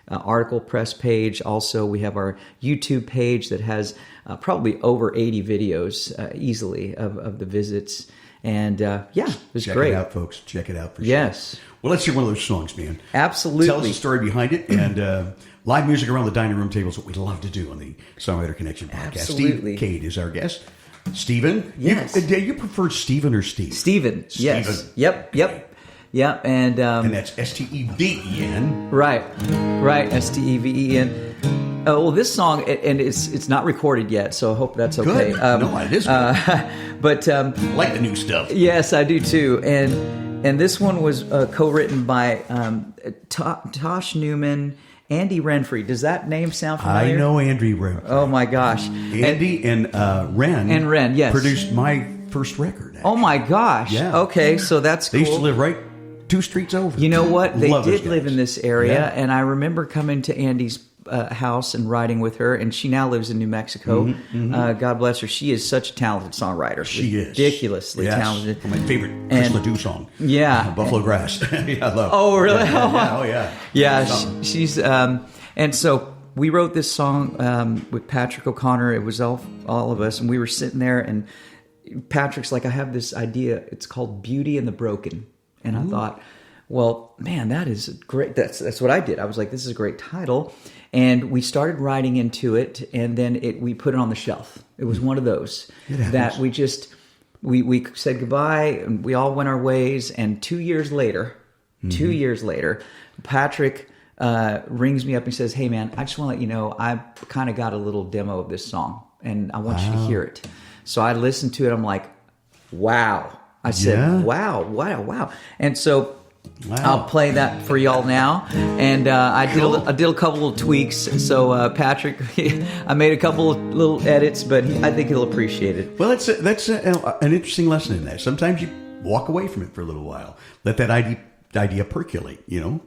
article press page. Also, we have our YouTube page that has probably over 80 videos easily of the visits. And it's Check great. Check it out, folks. Check it out for sure. Yes. Well, let's hear one of those songs, man. Absolutely. Tell us the story behind it. And live music around the dining room table is what we love to do on the Songwriter Connection podcast. Absolutely. Steven Cade is our guest. Steven? Yes. You prefer Steven or Steve? Steven. Yes. Yep. Yep. And that's Steven. Right. Steven. Well, this song, and it's not recorded yet, so I hope that's okay. Good. No, it is good. But I like the new stuff. Yes, I do too. And this one was co-written by Tosh Newman, Andy Renfrey. Does that name sound familiar? I know Andy Renfrey. Oh my gosh. Andy and Ren yes, produced my first record. Actually. Oh my gosh. Yeah. Okay, so that's cool. They used to live right 2 streets over. You know what? They did live in this area, yeah. And I remember coming to Andy's house and writing with her, and she now lives in New Mexico. God bless her. She is such a talented songwriter. She is ridiculously talented. My favorite Chris Ledoux song. Yeah, Buffalo Grass. Yeah, I love. Oh, really? Yeah. She's and so we wrote this song with Patrick O'Connor. It was all of us, and we were sitting there, and Patrick's like, I have this idea. It's called Beauty and the Broken, and I thought, well, man, that is great. That's what I did. I was like, this is a great title. And we started writing into it, and then we put it on the shelf. It was one of those that we just we said goodbye, and we all went our ways. And 2 years later, Patrick rings me up and says, "Hey, man, I just want to let you know I kind of got a little demo of this song, and I want you to hear it." So I listened to it. I'm like, "Wow!" I said, "Wow!" And so. Wow. I'll play that for y'all now, and I did a couple of tweaks. So Patrick, I made a couple of little edits, but I think he'll appreciate it. Well, that's an interesting lesson in that. Sometimes you walk away from it for a little while, let that idea percolate.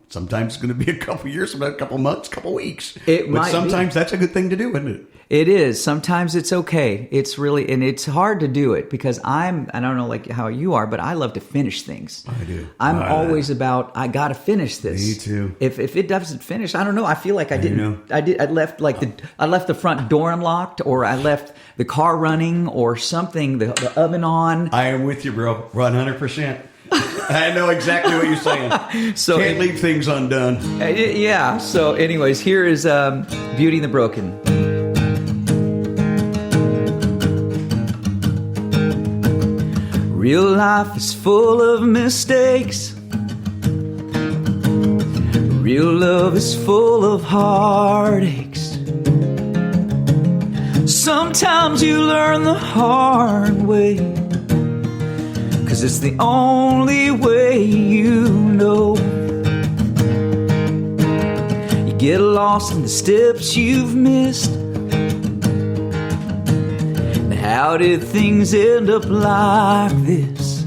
Sometimes it's going to be a couple years, sometimes a couple months, couple weeks. But sometimes that's a good thing to do, isn't it? It is. Sometimes it's okay. It's really, and it's hard to do it because I don't know like how you are, but I love to finish things. I do. I'm always about, I got to finish this. Me too. If it doesn't finish, I don't know. I feel like I didn't. I left I left the front door unlocked, or I left the car running, or something, the oven on. I am with you, bro. 100%. I know exactly what you're saying. So can't leave things undone. Yeah. So, anyways, here is Beauty and the Broken. Real life is full of mistakes. Real love is full of heartaches. Sometimes you learn the hard way, 'cause it's the only way you know. You get lost in the steps you've missed. How did things end up like this?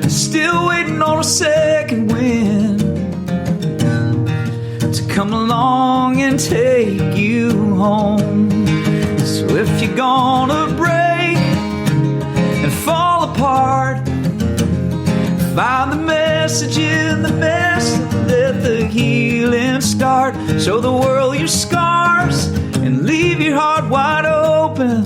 Still waiting on a second wind to come along and take you home. So if you're gonna break and fall apart, find the message in the mess, let the healing start. Show the world your scars and leave your heart wide open.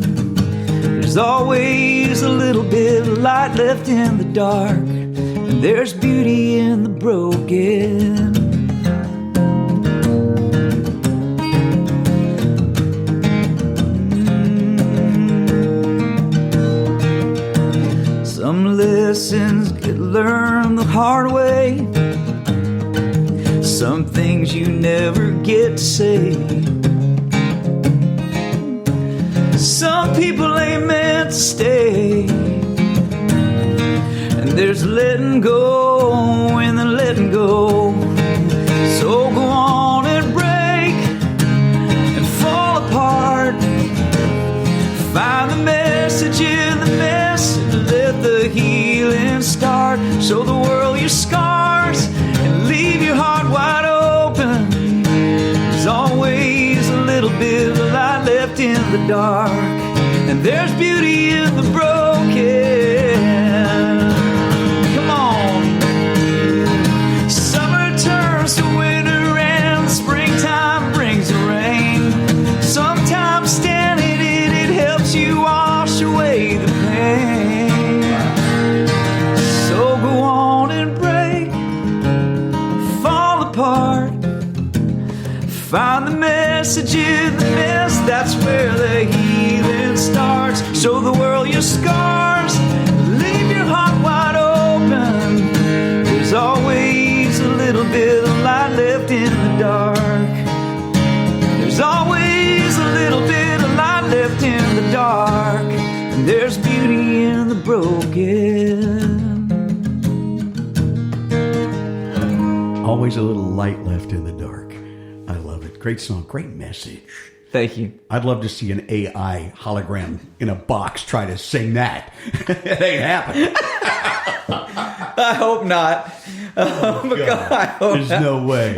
There's always a little bit of light left in the dark, and there's beauty in the broken. Some lessons get learned the hard way. Some things you never get to say. Some people ain't meant to stay. And there's letting go and then letting go. So go on and break and fall apart. the dark, and there's beauty in the broken. Come on. Summer turns to winter and springtime brings the rain. Sometimes standing in it helps you wash away the pain. So go on and break, fall apart, find the message in the mess, that's where the healing starts. Show the world your scars, leave your heart wide open. There's always a little bit of light left in the dark. There's always a little bit of light left in the dark. And there's beauty in the broken. Always a little light left in the dark. I love it. Great song. Great message. Thank you. I'd love to see an AI hologram in a box try to sing that. It ain't happening. I hope not. Oh my God, I hope There's not. no way.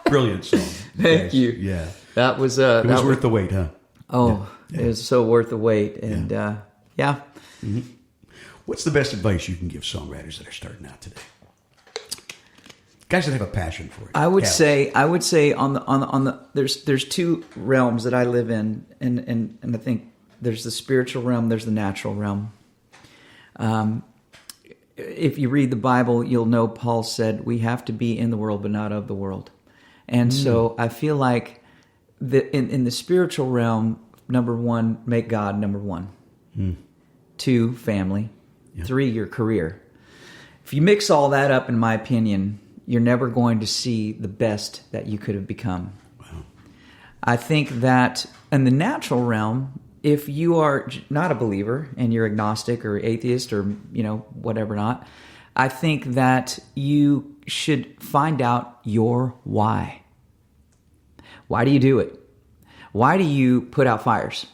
Brilliant song. Thank you. Yeah. That was It was worth the wait, huh? Oh, it was so worth the wait. And yeah. What's the best advice you can give songwriters that are starting out today? Guys that have a passion for it. I would say on the there's two realms that I live in, and I think there's the spiritual realm, there's the natural realm. If you read the Bible, you'll know Paul said we have to be in the world but not of the world. And so I feel like in the spiritual realm, number one, make God number one. 2, family. 3, your career. If you mix all that up, in my opinion, you're never going to see the best that you could have become. Wow. I think that in the natural realm, if you are not a believer and you're agnostic or atheist or, whatever not, I think that you should find out your why. Why do you do it? Why do you put out fires?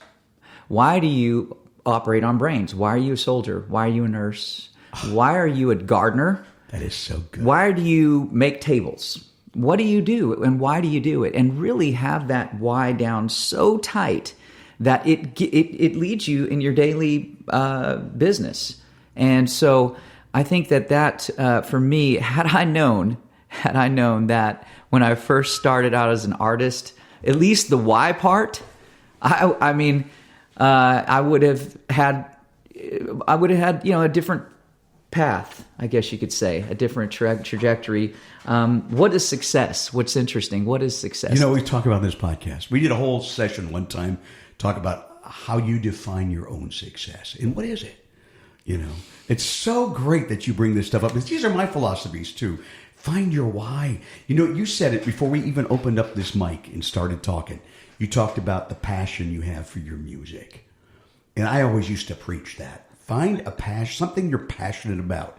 Why do you operate on brains? Why are you a soldier? Why are you a nurse? Why are you a gardener? That is so good. Why do you make tables? What do you do and why do you do it? And really have that why down so tight that it leads you in your daily business. And so I think that for me, had I known that when I first started out as an artist, at least the why part, I would have had a different path, I guess you could say, a different trajectory. What is success? What's interesting? What is success? We talk about this podcast. We did a whole session one time talk about how you define your own success and what is it. It's so great that you bring this stuff up. These are my philosophies too. Find your why. You said it before we even opened up this mic and started talking. You talked about the passion you have for your music. And I always used to preach that. Find a passion, something you're passionate about.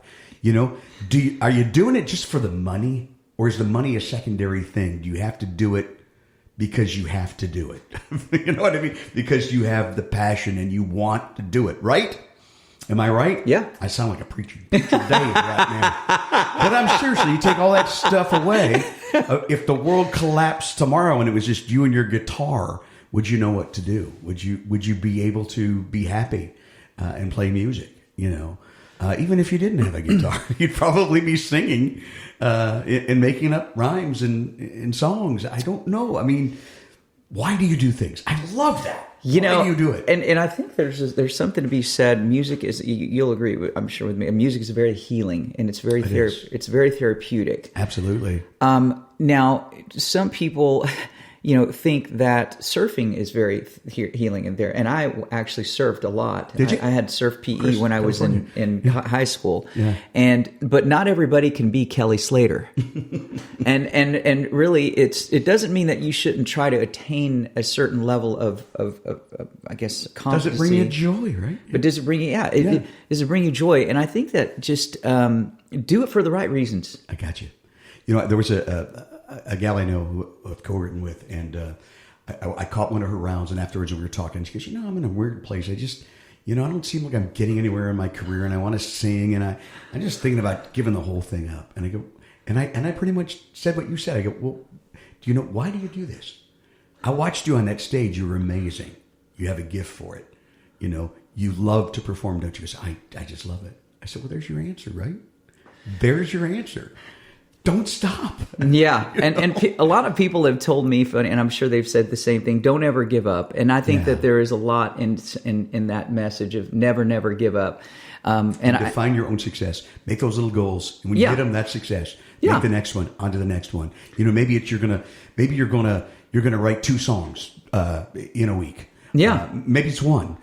Are you doing it just for the money, or is the money a secondary thing? Do you have to do it because you have to do it? You know what I mean? Because you have the passion and you want to do it, right? Am I right? Yeah. I sound like a preacher Dave right now. But I'm seriously, you take all that stuff away. If the world collapsed tomorrow and it was just you and your guitar, would you know what to do? Would you be able to be happy and play music? Even if you didn't have a guitar, you'd probably be singing and making up rhymes and songs. I don't know. I mean, why do you do things? I love that. Why do you do it? And I think there's something to be said. Music is, you'll agree, I'm sure with me. Music is very healing and it's very therapeutic. Absolutely. Now, some people, think that surfing is very healing and I actually surfed a lot. Did you? I had surf PE when I was in high school. Yeah. But not everybody can be Kelly Slater. and really it doesn't mean that you shouldn't try to attain a certain level of I guess competency. Does it bring you joy, right? But does it bring you does it bring you joy? And I think that just do it for the right reasons. I got you. There was a gal I know who I've co-written with, and I caught one of her rounds, and afterwards we were talking. She goes, I'm in a weird place. I just, I don't seem like I'm getting anywhere in my career, and I want to sing, and I'm just thinking about giving the whole thing up. And I go, and I pretty much said what you said. I go, well, why do you do this? I watched you on that stage. You were amazing. You have a gift for it. You know, you love to perform, don't you? She goes, I just love it. I said, well, there's your answer, right? There's your answer. Don't stop. Yeah. And a lot of people have told me, and I'm sure they've said the same thing, don't ever give up. And I think that there is a lot in that message of never, never give up. And define your own success. Make those little goals. And when you hit them, that's success. Make the next one, onto the next one. You know, maybe you're gonna write 2 songs in a week. Yeah. Maybe it's 1.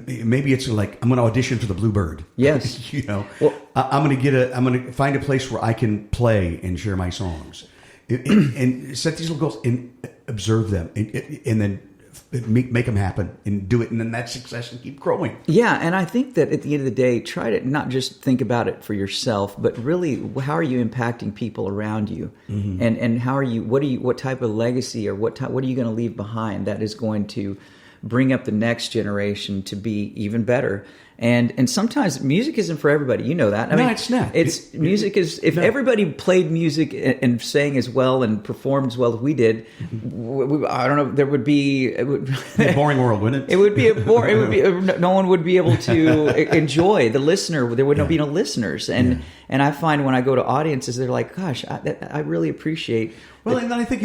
Maybe it's like, I'm going to audition for the Bluebird. Yes. You know, well, I'm going to find a place where I can play and share my songs, and set these little goals and observe them, and then make them happen and do it, and then that's success, and keep growing. Yeah, and I think that at the end of the day, try to not just think about it for yourself, but really, how are you impacting people around you, and how are you? What type of legacy, or what are you going to leave behind that is going to bring up the next generation to be even better? And sometimes music isn't for everybody. You know that. I mean, it's not. Music is. If everybody played music and sang as well and performed as well as we did, I don't know. There would be a boring world, wouldn't it? It would be a boring. It would be no one would be able to enjoy the listener. There would be no listeners. And I find when I go to audiences, they're like, "Gosh, I really appreciate." Well, and I think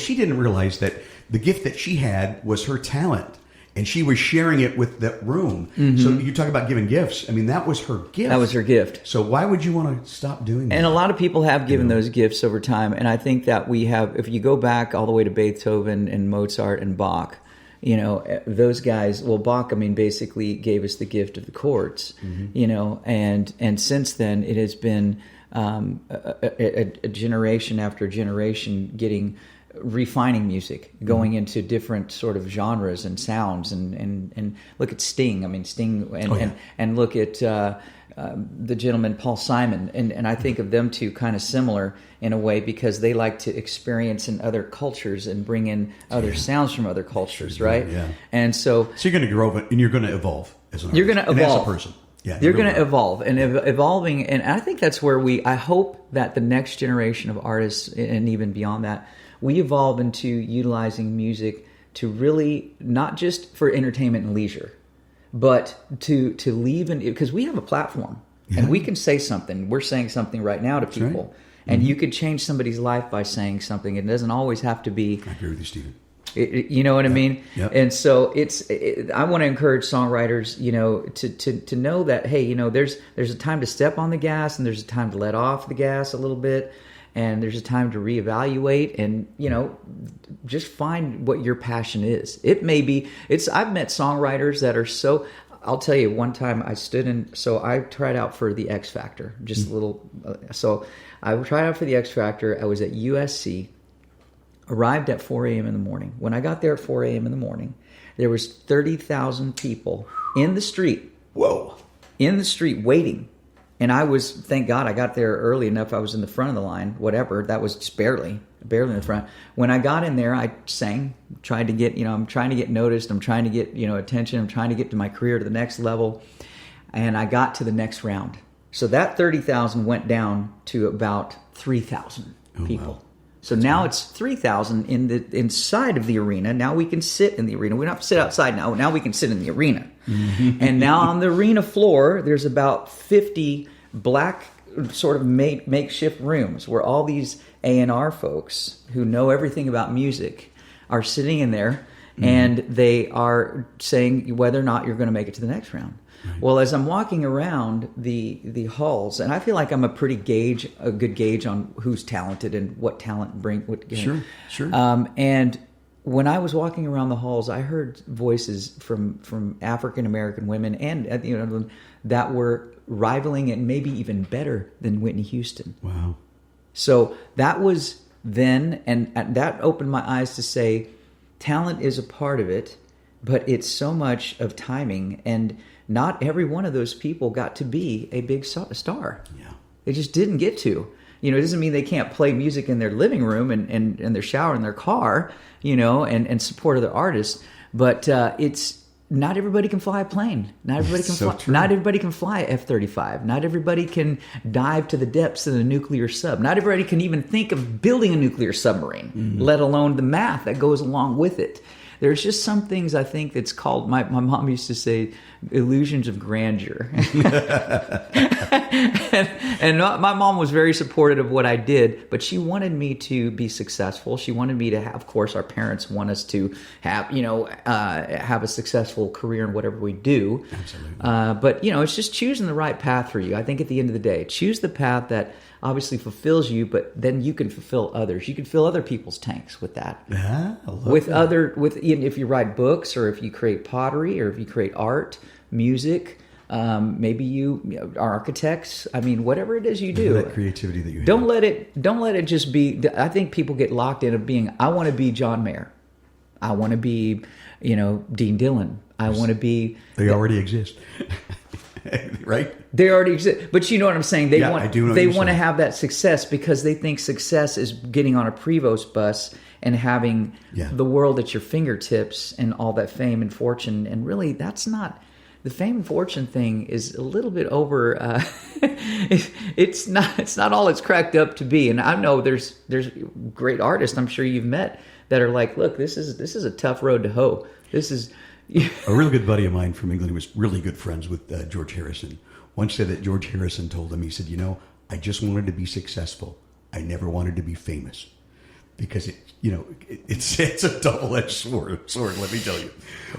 she didn't realize that the gift that she had was her talent. And she was sharing it with that room. So you talk about giving gifts. I mean, that was her gift. That was her gift. So why would you want to stop doing that? And a lot of people have given those gifts over time. And I think that we have, if you go back all the way to Beethoven and Mozart and Bach, you know, those guys, well, Bach, I mean, basically gave us the gift of the chords, you know, and since then it has been a generation after generation refining music, going into different sort of genres and sounds, and look at Sting. I mean, Sting, and look at the gentleman Paul Simon, and I think of them two kind of similar in a way, because they like to experience in other cultures and bring in other sounds from other cultures, right? Yeah. And so you're going to grow and you're going to evolve as an artist. You're going to evolve as a person. Yeah, you're going to evolve, and evolving, and I think that's where I hope that the next generation of artists, and even beyond that, we evolve into utilizing music to really, not just for entertainment and leisure, but to leave, because we have a platform, and we can say something. We're saying something right now to people, right. And you could change somebody's life by saying something. It doesn't always have to be. I agree with you, Steven. You know what I mean? Yep. And so I want to encourage songwriters, you know, to know that, hey, you know, there's a time to step on the gas, and there's a time to let off the gas a little bit. And there's a time to reevaluate, and, you know, just find what your passion is. It may be, I've met songwriters that are so, I'll tell you, one time I tried out for the X Factor, just a little, so I tried out for the X Factor. I was at USC, arrived at 4 a.m. in the morning. When I got there at 4 a.m. in the morning, there was 30,000 people in the street. Whoa. In the street waiting. And thank God I got there early enough. I was in the front of the line, whatever. That was just barely in the front. When I got in there, I sang, tried to get, I'm trying to get noticed. I'm trying to get, attention. I'm trying to get to my career to the next level. And I got to the next round. So that 30,000 went down to about 3,000 people. Wow. So now it's 3,000 inside of the arena. Now we can sit in the arena. We don't have to sit outside now. Now we can sit in the arena. And now on the arena floor, there's about 50 black sort of makeshift rooms where all these A&R folks who know everything about music are sitting in there, and they are saying whether or not you're going to make it to the next round. Right. Well, as I'm walking around the halls, and I feel like I'm a good gauge on who's talented and what talent bring. Sure. And when I was walking around the halls, I heard voices from African American women, and that were rivaling and maybe even better than Whitney Houston. Wow! So that was then, and that opened my eyes to say, talent is a part of it, but it's so much of timing, and not every one of those people got to be a big star. Yeah. They just didn't get to. It doesn't mean they can't play music in their living room and their shower in their car, and support other artists. But it's not everybody can fly a plane. Not everybody can fly. True. Not everybody can fly F-35. Not everybody can dive to the depths of a nuclear sub. Not everybody can even think of building a nuclear submarine, let alone the math that goes along with it. There's just some things I think that's called, my mom used to say, illusions of grandeur. and my mom was very supportive of what I did, but she wanted me to be successful. She wanted me to have, of course, our parents want us to have, have a successful career in whatever we do. Absolutely. But, it's just choosing the right path for you. I think at the end of the day, choose the path that obviously fulfills you, but then you can fulfill others. You can fill other people's tanks with that. Yeah, I love that. If you write books, or if you create pottery, or if you create art, music, maybe you are architects. I mean, whatever it is you do, that creativity that you have. Don't let it just be. I think people get locked in of being. I want to be John Mayer. I want to be, Dean Dillon. I want to be. They already exist. Right? They already exist, but you know what I'm saying. They want to have that success because they think success is getting on a Prevost bus and having the world at your fingertips and all that fame and fortune. And really, that's not the fame and fortune thing. Is a little bit over. It's not all it's cracked up to be. And I know there's great artists I'm sure you've met that are like, look, this is a tough road to hoe. This is. A really good buddy of mine from England who was really good friends with George Harrison once said that George Harrison told him, he said, I just wanted to be successful. I never wanted to be famous. Because it's a double-edged sword, let me tell you.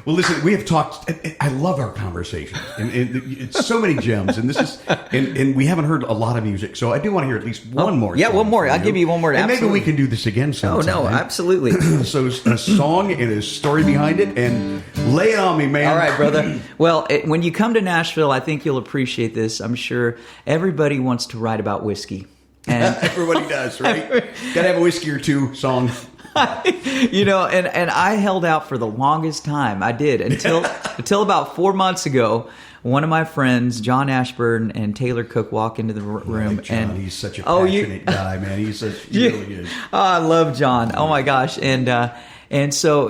Well, listen, we have talked. I love our conversation, and it's so many gems. And this is, and we haven't heard a lot of music, so I do want to hear at least one more. Yeah, one more. I'll give you one more. And maybe we can do this again sometime. Oh no, absolutely. So a song and a story behind it, and lay it on me, man. All right, brother. Well, when you come to Nashville, I think you'll appreciate this. I'm sure everybody wants to write about whiskey. And everybody does, right? Gotta have a whiskey or two song. And I held out for the longest time. I did until about 4 months ago. One of my friends, John Ashburn and Taylor Cook, walk into the room. Like John, and he's such a passionate guy, man. He really is. Oh, I love John. Oh my gosh. And so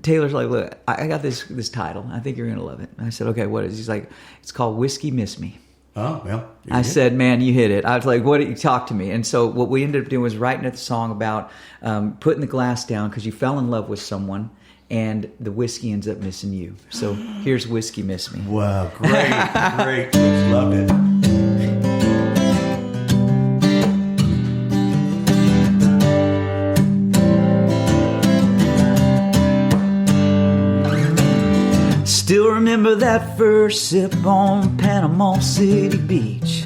Taylor's like, look, I got this title. I think you're gonna love it. And I said, okay, what is it? He's like, it's called Whiskey Miss Me. Oh, well. I said, man, you hit it. I was like, what did you talk to me? And so what we ended up doing was writing a song about putting the glass down because you fell in love with someone and the whiskey ends up missing you. So here's Whiskey Miss Me. Wow, great. Loved it. Still remember that first sip on Panama City Beach,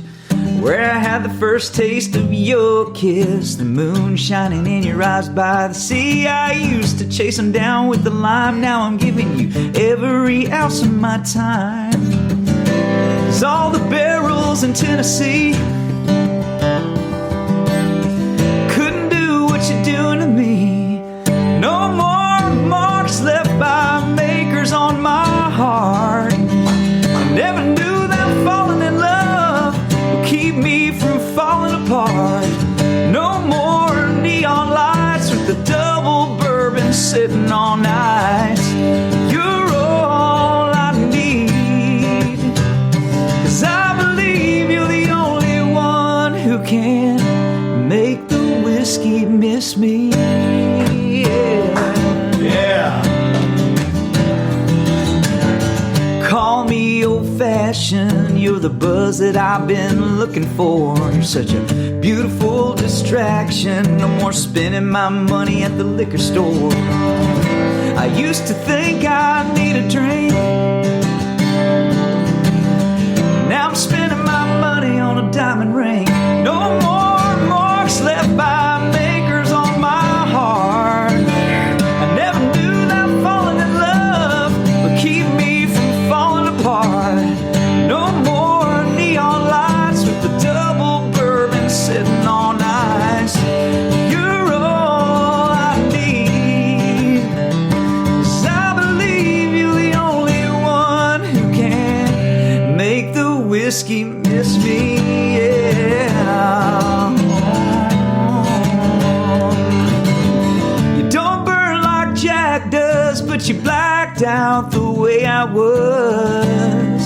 where I had the first taste of your kiss, the moon shining in your eyes by the sea. I used to chase them down with the lime. Now I'm giving you every ounce of my time. 'Cause all the barrels in Tennessee couldn't do what you're doing to me. No more marks left by makers on my heart. I never knew that falling in love would keep me from falling apart. No more neon lights with the double bourbon sitting all night. You're all I need, 'cause I believe you're the only one who can make the whiskey miss me. Yeah. Call me old-fashioned, you're the buzz that I've been looking for. You're such a beautiful distraction, no more spending my money at the liquor store. I used to think I need a drink, now I'm spending my money on a diamond ring. No more marks left by makers on my heart. I never knew that falling in love would keep me from falling apart. No more neon lights with the double bourbon sitting all night. You're all I need, 'cause I believe you're the only one who can make the whiskey miss me. Yeah. You don't burn like Jack does, but you black backed out the way I was.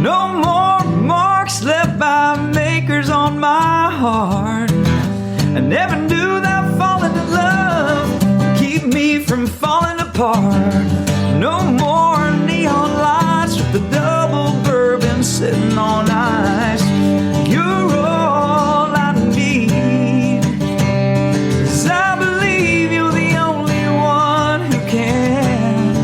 No more marks left by makers on my heart. I never knew that falling in love would keep me from falling apart. No more neon lights with the double bourbon sitting on ice. You're all I need, 'cause I believe you're the only one who can.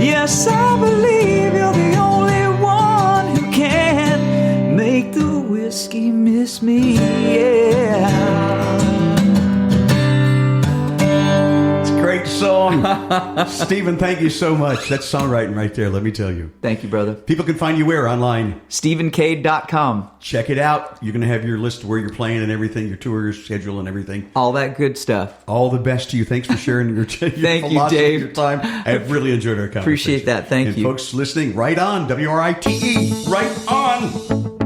Yes, I believe you're the only one who can make the whiskey miss me, yeah. Great song. Stephen, thank you so much. That's songwriting right there, let me tell you. Thank you, brother. People can find you where online? StevenCade.com. Check it out. You're going to have your list of where you're playing and everything, your tour schedule and everything. All that good stuff. All the best to you. Thanks for sharing your Thank you, philosophy, Dave. your time. I've really enjoyed our conversation. Appreciate that. Thank and you. Folks listening, right on, WRITE, right on.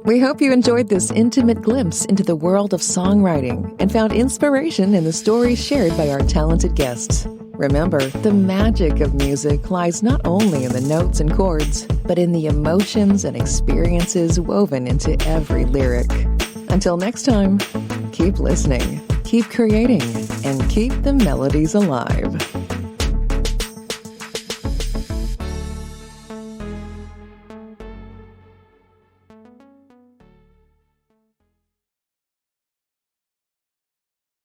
We hope you enjoyed this intimate glimpse into the world of songwriting and found inspiration in the stories shared by our talented guests. Remember, the magic of music lies not only in the notes and chords, but in the emotions and experiences woven into every lyric. Until next time, keep listening, keep creating, and keep the melodies alive.